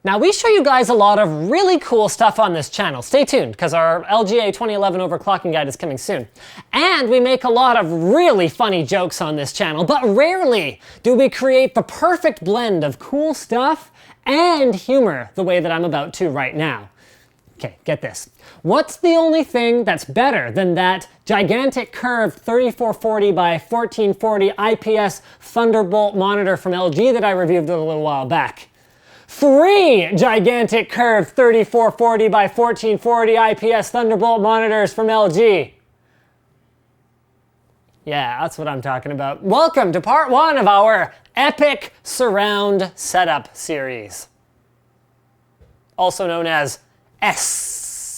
Now we show you guys a lot of really cool stuff on this channel. Stay tuned, because our LGA 2011 overclocking guide is coming soon. And we make a lot of really funny jokes on this channel, but rarely do we create the perfect blend of cool stuff and humor the way that I'm about to right now. Okay, get this. What's the only thing that's better than that gigantic curved 3440 by 1440 IPS Thunderbolt monitor from LG that I reviewed a little while back? 3 gigantic curved 3440 by 1440 IPS Thunderbolt monitors from LG. Yeah, that's what I'm talking about. Welcome to part 1 of our epic surround setup series, also known as S.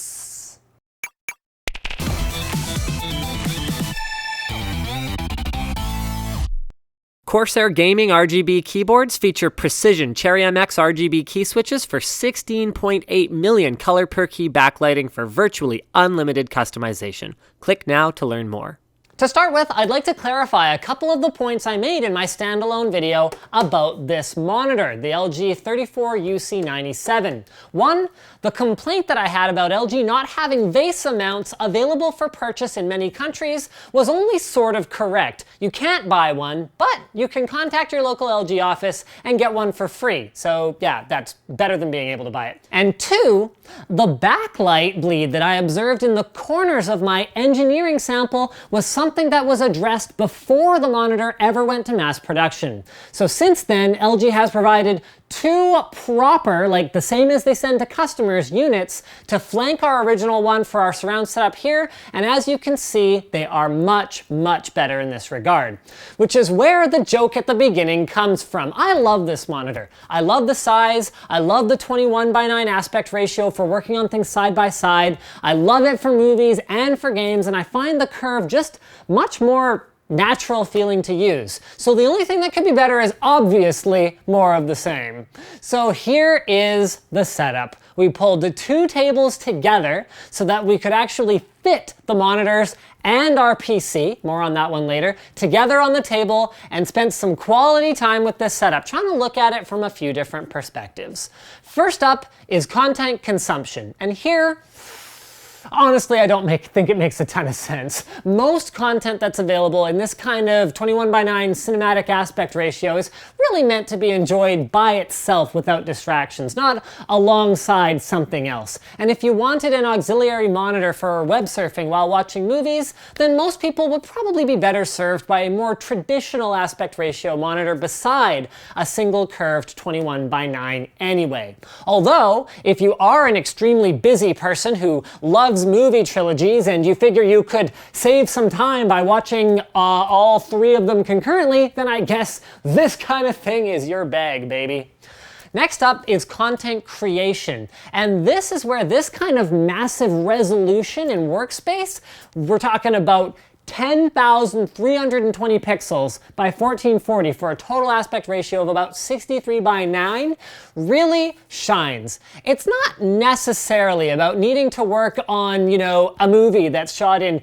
Corsair Gaming RGB keyboards feature precision Cherry MX RGB key switches for 16.8 million color per key backlighting for virtually unlimited customization. Click now to learn more. To start with, I'd like to clarify a couple of the points I made in my standalone video about this monitor, the LG 34UC97. One, the complaint that I had about LG not having VESA mounts available for purchase in many countries was only sort of correct. You can't buy one, but you can contact your local LG office and get one for free. So yeah, that's better than being able to buy it. And two, the backlight bleed that I observed in the corners of my engineering sample was something that was addressed before the monitor ever went to mass production. So since then, LG has provided 2 proper, like the same as they send to customers, units to flank our original one for our surround setup here, and as you can see, they are much, much better in this regard. Which is where the joke at the beginning comes from. I love this monitor. I love the size, I love the 21:9 aspect ratio for working on things side by side, I love it for movies and for games, and I find the curve just much more natural feeling to use. So the only thing that could be better is obviously more of the same. So here is the setup. We pulled the 2 tables together so that we could actually fit the monitors and our PC, more on that one later, together on the table and spent some quality time with this setup, trying to look at it from a few different perspectives. First up is content consumption, and here, honestly, I don't think it makes a ton of sense. Most content that's available in this kind of 21:9 cinematic aspect ratio is really meant to be enjoyed by itself without distractions, not alongside something else. And if you wanted an auxiliary monitor for web surfing while watching movies, then most people would probably be better served by a more traditional aspect ratio monitor beside a single curved 21:9 anyway. Although, if you are an extremely busy person who loves movie trilogies and you figure you could save some time by watching all 3 of them concurrently, then I guess this kind of thing is your bag, baby. Next up is content creation, and this is where this kind of massive resolution in workspace, we're talking about 10,320 pixels by 1440 for a total aspect ratio of about 63:9, really shines. It's not necessarily about needing to work on, a movie that's shot in,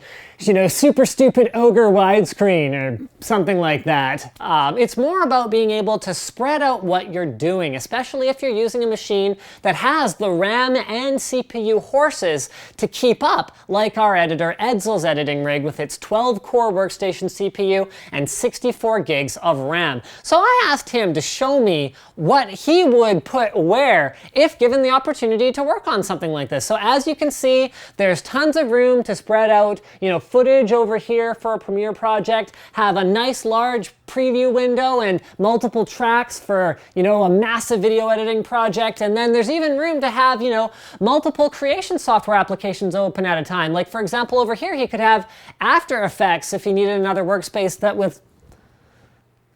super stupid ogre widescreen or something like that. It's more about being able to spread out what you're doing, especially if you're using a machine that has the RAM and CPU horses to keep up, like our editor Edsel's editing rig with its 12-core workstation CPU and 64 gigs of RAM. So I asked him to show me what he would put where if given the opportunity to work on something like this. So as you can see, there's tons of room to spread out, footage over here for a Premiere project, have a nice large preview window and multiple tracks for, a massive video editing project. And then there's even room to have, multiple creation software applications open at a time. Like for example, over here, he could have After Effects if he needed another workspace that with,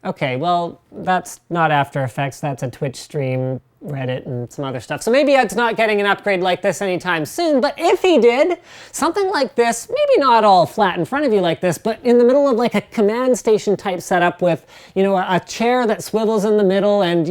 okay, well, that's not After Effects, that's a Twitch stream, Reddit, and some other stuff. So maybe it's not getting an upgrade like this anytime soon, but if he did, something like this, maybe not all flat in front of you like this, but in the middle of like a command station type setup with, a chair that swivels in the middle and,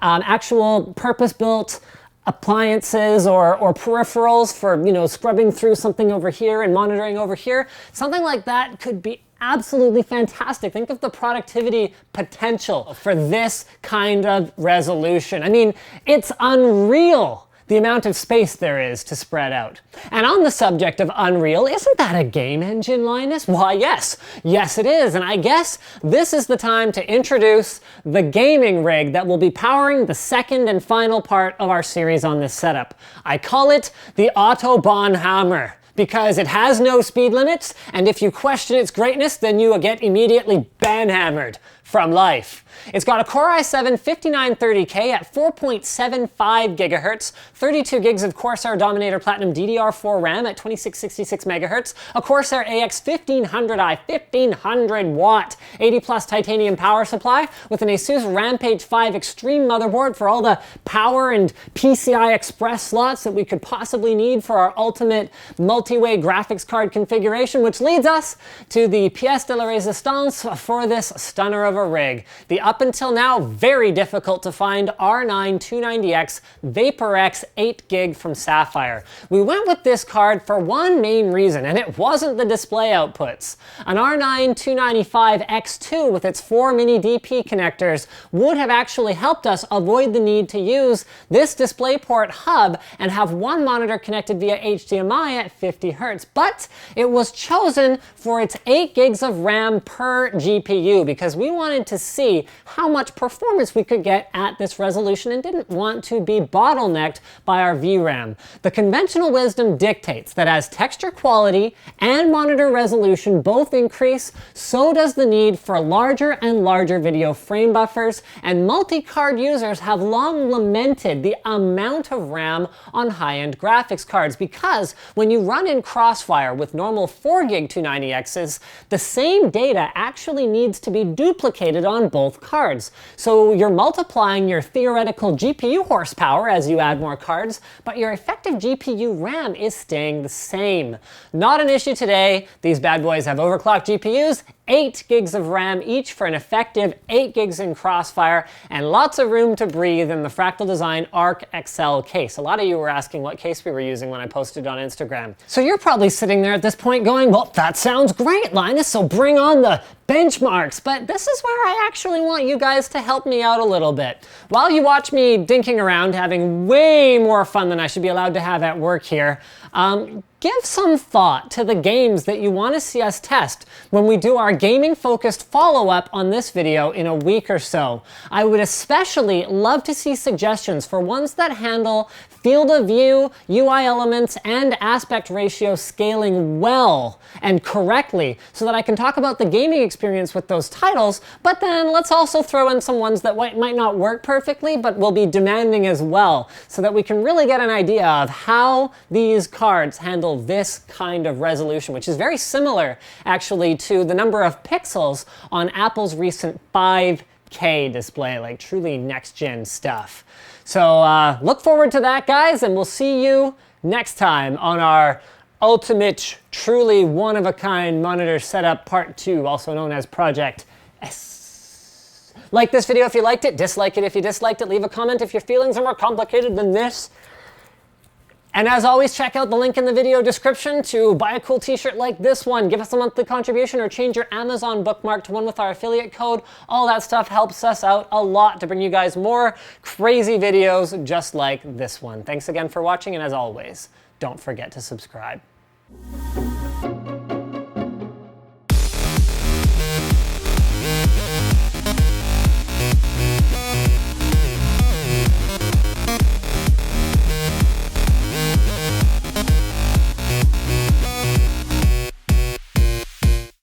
actual purpose-built appliances or peripherals for, scrubbing through something over here and monitoring over here, something like that could be absolutely fantastic. Think of the productivity potential for this kind of resolution. I mean, it's unreal, the amount of space there is to spread out. And on the subject of Unreal, isn't that a game engine, Linus? Why, yes. Yes, it is. And I guess this is the time to introduce the gaming rig that will be powering the second and final part of our series on this setup. I call it the Autobahn Hammer, because it has no speed limits, and if you question its greatness, then you get immediately banhammered from life. It's got a Core i7-5930K at 4.75 gigahertz, 32 gigs of Corsair Dominator Platinum DDR4 RAM at 2666 megahertz, a Corsair AX 1500i 1500 watt 80 plus titanium power supply with an ASUS Rampage 5 Extreme motherboard for all the power and PCI Express slots that we could possibly need for our ultimate multi-way graphics card configuration, which leads us to the pièce de la résistance for this stunner of a rig. The up until now very difficult to find R9 290X VaporX 8 gig from Sapphire. We went with this card for one main reason, and it wasn't the display outputs. An R9 295X2 with its 4 mini DP connectors would have actually helped us avoid the need to use this DisplayPort hub and have one monitor connected via HDMI at 50 Hz, but it was chosen for its 8 gigs of RAM per GPU because we wanted to see how much performance we could get at this resolution and didn't want to be bottlenecked by our VRAM. The conventional wisdom dictates that as texture quality and monitor resolution both increase, so does the need for larger and larger video frame buffers, and multi-card users have long lamented the amount of RAM on high-end graphics cards because when you run in Crossfire with normal 4 gig 290Xs, the same data actually needs to be duplicated on both cards. So you're multiplying your theoretical GPU horsepower as you add more cards, but your effective GPU RAM is staying the same. Not an issue today. These bad boys have overclocked GPUs, 8 gigs of RAM each for an effective 8 gigs in Crossfire, and lots of room to breathe in the Fractal Design Arc XL case. A lot of you were asking what case we were using when I posted on Instagram. So you're probably sitting there at this point going, well, that sounds great, Linus, so bring on the benchmarks. But this is where I actually want you guys to help me out a little bit. While you watch me dinking around, having way more fun than I should be allowed to have at work here, give some thought to the games that you want to see us test when we do our gaming-focused follow-up on this video in a week or so. I would especially love to see suggestions for ones that handle field of view, UI elements, and aspect ratio scaling well and correctly so that I can talk about the gaming experience with those titles, but then let's also throw in some ones that might not work perfectly but will be demanding as well so that we can really get an idea of how these cards handle this kind of resolution, which is very similar actually to the number of pixels on Apple's recent 5K display, like truly next-gen stuff. So look forward to that, guys, and we'll see you next time on our ultimate, truly one-of-a-kind monitor setup part 2, also known as Project S. Like this video if you liked it, dislike it if you disliked it, leave a comment if your feelings are more complicated than this. And as always, check out the link in the video description to buy a cool t-shirt like this one, give us a monthly contribution, or change your Amazon bookmark to one with our affiliate code. All that stuff helps us out a lot to bring you guys more crazy videos just like this one. Thanks again for watching, and as always, don't forget to subscribe.